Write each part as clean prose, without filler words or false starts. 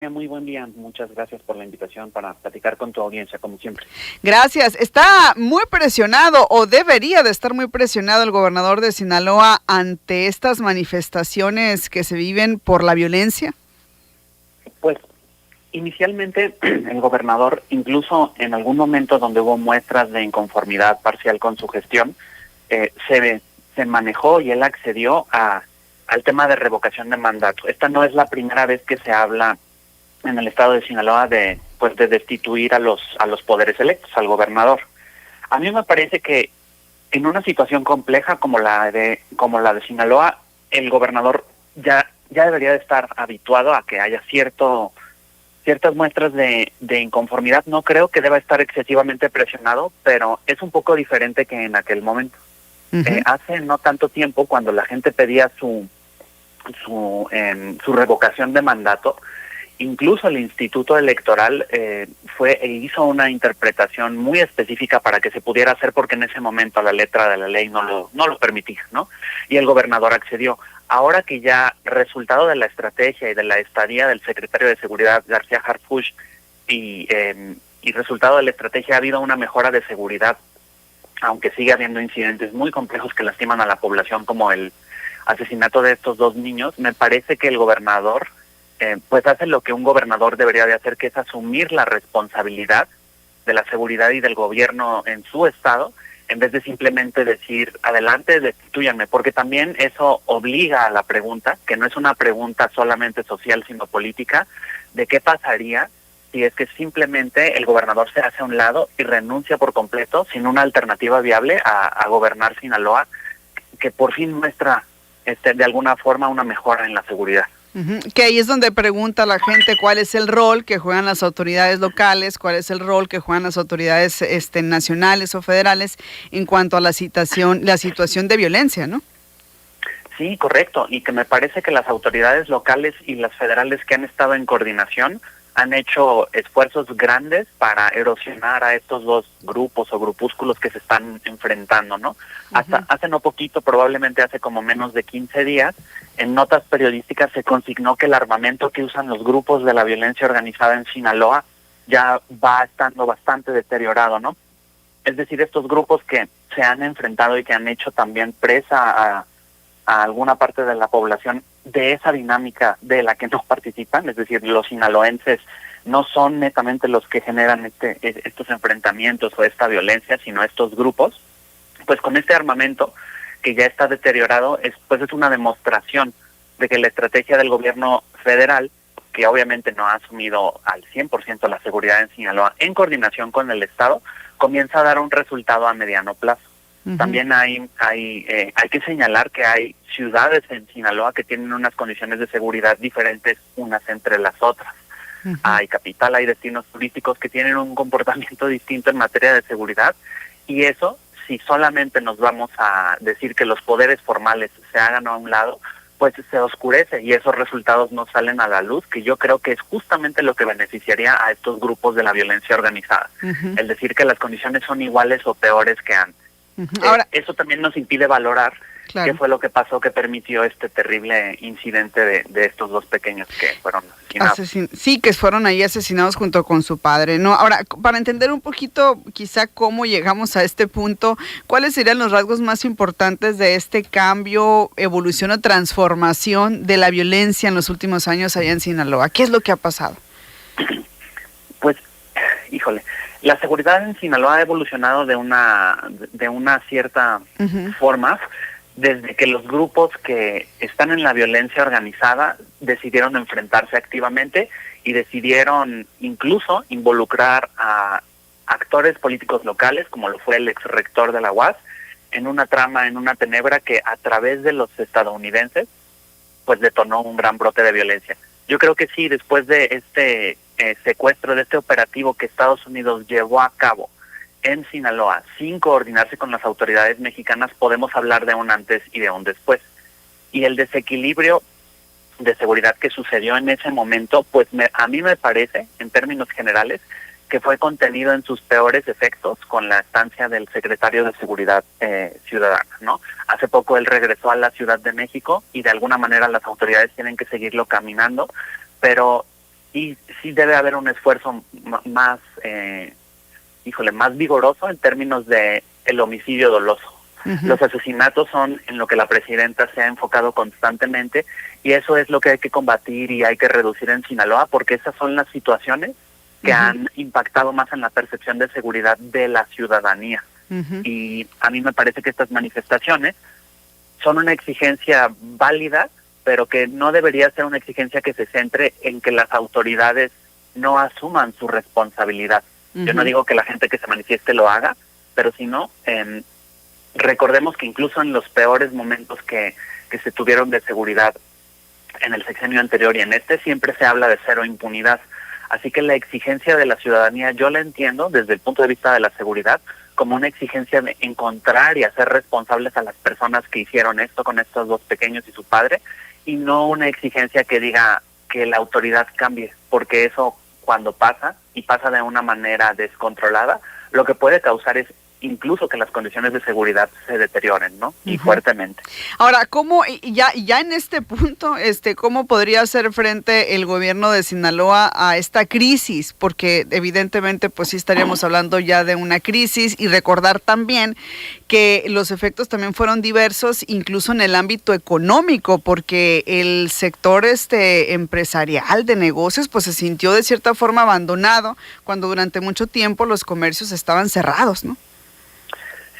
Muy buen día, muchas gracias por la invitación para platicar con tu audiencia, como siempre. Gracias. ¿Está muy presionado o debería de estar muy presionado el gobernador de Sinaloa ante estas manifestaciones que se viven por la violencia? Pues inicialmente el gobernador, incluso en algún momento donde hubo muestras de inconformidad parcial con su gestión, se manejó y él accedió al tema de revocación de mandato. Esta no es la primera vez que se habla en el estado de Sinaloa de destituir a los poderes electos, al gobernador. A mí me parece que en una situación compleja como la de Sinaloa, el gobernador ya debería de estar habituado a que haya ciertas muestras de inconformidad. No creo que deba estar excesivamente presionado, pero es un poco diferente que en aquel momento. Uh-huh. Hace no tanto tiempo, cuando la gente pedía su revocación de mandato, incluso el Instituto Electoral hizo una interpretación muy específica para que se pudiera hacer, porque en ese momento la letra de la ley no lo permitía, ¿no? Y el gobernador accedió. Ahora que ya resultado de la estrategia y de la estadía del secretario de Seguridad, García Harfuch, y resultado de la estrategia, ha habido una mejora de seguridad, aunque sigue habiendo incidentes muy complejos que lastiman a la población, como el asesinato de estos dos niños. Me parece que el gobernador pues hace lo que un gobernador debería de hacer, que es asumir la responsabilidad de la seguridad y del gobierno en su estado, en vez de simplemente decir, adelante, destituyanme, porque también eso obliga a la pregunta, que no es una pregunta solamente social, sino política, de qué pasaría si es que simplemente el gobernador se hace a un lado y renuncia por completo, sin una alternativa viable a gobernar Sinaloa, que por fin muestra de alguna forma una mejora en la seguridad. Uh-huh. Que ahí es donde pregunta la gente cuál es el rol que juegan las autoridades locales, cuál es el rol que juegan las autoridades nacionales o federales en cuanto a la situación de violencia, ¿no? Sí, correcto, y que me parece que las autoridades locales y las federales que han estado en coordinación han hecho esfuerzos grandes para erosionar a estos dos grupos o grupúsculos que se están enfrentando, ¿no? Uh-huh. Hace no poquito, probablemente hace como menos de 15 días, en notas periodísticas se consignó que el armamento que usan los grupos de la violencia organizada en Sinaloa ya va estando bastante deteriorado, ¿no? Es decir, estos grupos que se han enfrentado y que han hecho también presa a alguna parte de la población de esa dinámica de la que no participan, es decir, los sinaloenses no son netamente los que generan estos enfrentamientos o esta violencia, sino estos grupos. Pues con este armamento que ya está deteriorado, es una demostración de que la estrategia del gobierno federal, que obviamente no ha asumido al 100% la seguridad en Sinaloa, en coordinación con el Estado, comienza a dar un resultado a mediano plazo. Uh-huh. También hay que señalar que hay ciudades en Sinaloa que tienen unas condiciones de seguridad diferentes unas entre las otras. Uh-huh. Hay capital, hay destinos turísticos que tienen un comportamiento distinto en materia de seguridad, y eso, si solamente nos vamos a decir que los poderes formales se hagan a un lado, pues se oscurece y esos resultados no salen a la luz, que yo creo que es justamente lo que beneficiaría a estos grupos de la violencia organizada. Uh-huh. El decir que las condiciones son iguales o peores que antes. Uh-huh. Ahora, eso también nos impide valorar qué fue lo que pasó que permitió este terrible incidente de estos dos pequeños que fueron asesinados. Sí, que fueron ahí asesinados junto con su padre, ¿no? Ahora, para entender un poquito quizá cómo llegamos a este punto, ¿cuáles serían los rasgos más importantes de este cambio, evolución o transformación de la violencia en los últimos años allá en Sinaloa? ¿Qué es lo que ha pasado? Pues, híjole, la seguridad en Sinaloa ha evolucionado de una cierta uh-huh. forma, desde que los grupos que están en la violencia organizada decidieron enfrentarse activamente y decidieron incluso involucrar a actores políticos locales, como lo fue el ex rector de la UAS, en una trama, en una tenebra que a través de los estadounidenses pues detonó un gran brote de violencia. Yo creo que sí, después de este secuestro, de este operativo que Estados Unidos llevó a cabo en Sinaloa, sin coordinarse con las autoridades mexicanas, podemos hablar de un antes y de un después. Y el desequilibrio de seguridad que sucedió en ese momento, pues a mí me parece, en términos generales, que fue contenido en sus peores efectos con la estancia del secretario de Seguridad Ciudadana, ¿no? Hace poco él regresó a la Ciudad de México y de alguna manera las autoridades tienen que seguirlo caminando, pero y sí debe haber un esfuerzo más, más vigoroso en términos de el homicidio doloso. Los asesinatos son en lo que la presidenta se ha enfocado constantemente, y eso es lo que hay que combatir y hay que reducir en Sinaloa, porque esas son las situaciones que han impactado más en la percepción de seguridad de la ciudadanía. Y a mí me parece que estas manifestaciones son una exigencia válida, pero que no debería ser una exigencia que se centre en que las autoridades no asuman su responsabilidad. Yo no digo que la gente que se manifieste lo haga, pero si no, recordemos que incluso en los peores momentos que se tuvieron de seguridad en el sexenio anterior y en este, siempre se habla de cero impunidad. Así que la exigencia de la ciudadanía yo la entiendo desde el punto de vista de la seguridad como una exigencia de encontrar y hacer responsables a las personas que hicieron esto con estos dos pequeños y su padre, y no una exigencia que diga que la autoridad cambie, porque eso cuando pasa, y pasa de una manera descontrolada, lo que puede causar es incluso que las condiciones de seguridad se deterioren, ¿no? Y fuertemente. Ahora, ¿cómo, ya en este punto, cómo podría hacer frente el gobierno de Sinaloa a esta crisis? Porque evidentemente, pues sí estaríamos hablando ya de una crisis, y recordar también que los efectos también fueron diversos, incluso en el ámbito económico, porque el sector empresarial de negocios, pues se sintió de cierta forma abandonado cuando durante mucho tiempo los comercios estaban cerrados, ¿no?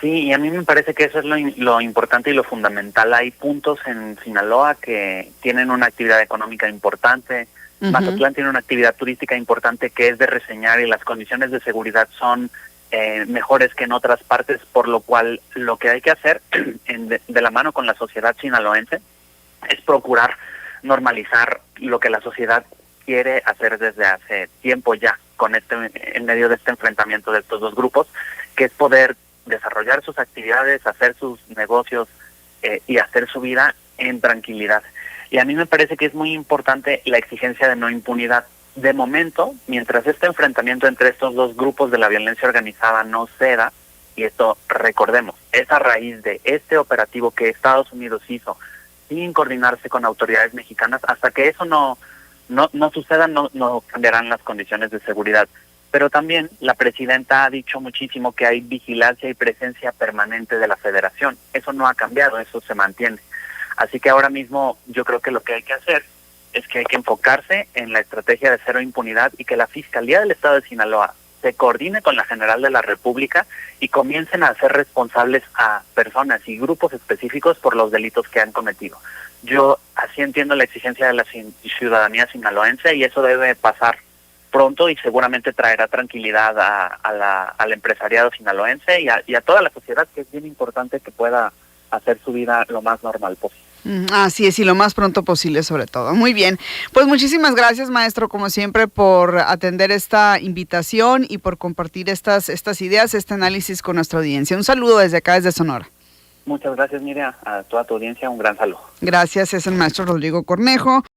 Sí, y a mí me parece que eso es lo importante y lo fundamental. Hay puntos en Sinaloa que tienen una actividad económica importante. Mazatlán tiene una actividad turística importante que es de reseñar, y las condiciones de seguridad son mejores que en otras partes, por lo cual lo que hay que hacer de la mano con la sociedad sinaloense es procurar normalizar lo que la sociedad quiere hacer desde hace tiempo ya, en medio de este enfrentamiento de estos dos grupos, que es poder desarrollar sus actividades, hacer sus negocios y hacer su vida en tranquilidad. Y a mí me parece que es muy importante la exigencia de no impunidad. De momento, mientras este enfrentamiento entre estos dos grupos de la violencia organizada no ceda, y esto recordemos, es a raíz de este operativo que Estados Unidos hizo sin coordinarse con autoridades mexicanas, hasta que eso no suceda, no cambiarán las condiciones de seguridad. Pero también la presidenta ha dicho muchísimo que hay vigilancia y presencia permanente de la federación. Eso no ha cambiado, eso se mantiene. Así que ahora mismo yo creo que lo que hay que hacer es que hay que enfocarse en la estrategia de cero impunidad, y que la Fiscalía del Estado de Sinaloa se coordine con la General de la República y comiencen a hacer responsables a personas y grupos específicos por los delitos que han cometido. Yo así entiendo la exigencia de la ciudadanía sinaloense, y eso debe pasar pronto y seguramente traerá tranquilidad al empresariado sinaloense y a toda la sociedad, que es bien importante que pueda hacer su vida lo más normal posible. Así es, y lo más pronto posible sobre todo. Muy bien, pues muchísimas gracias, maestro, como siempre, por atender esta invitación y por compartir estas ideas, este análisis con nuestra audiencia. Un saludo desde acá, desde Sonora. Muchas gracias, Miriam, a toda tu audiencia, un gran saludo. Gracias, es el maestro Rodrigo Cornejo.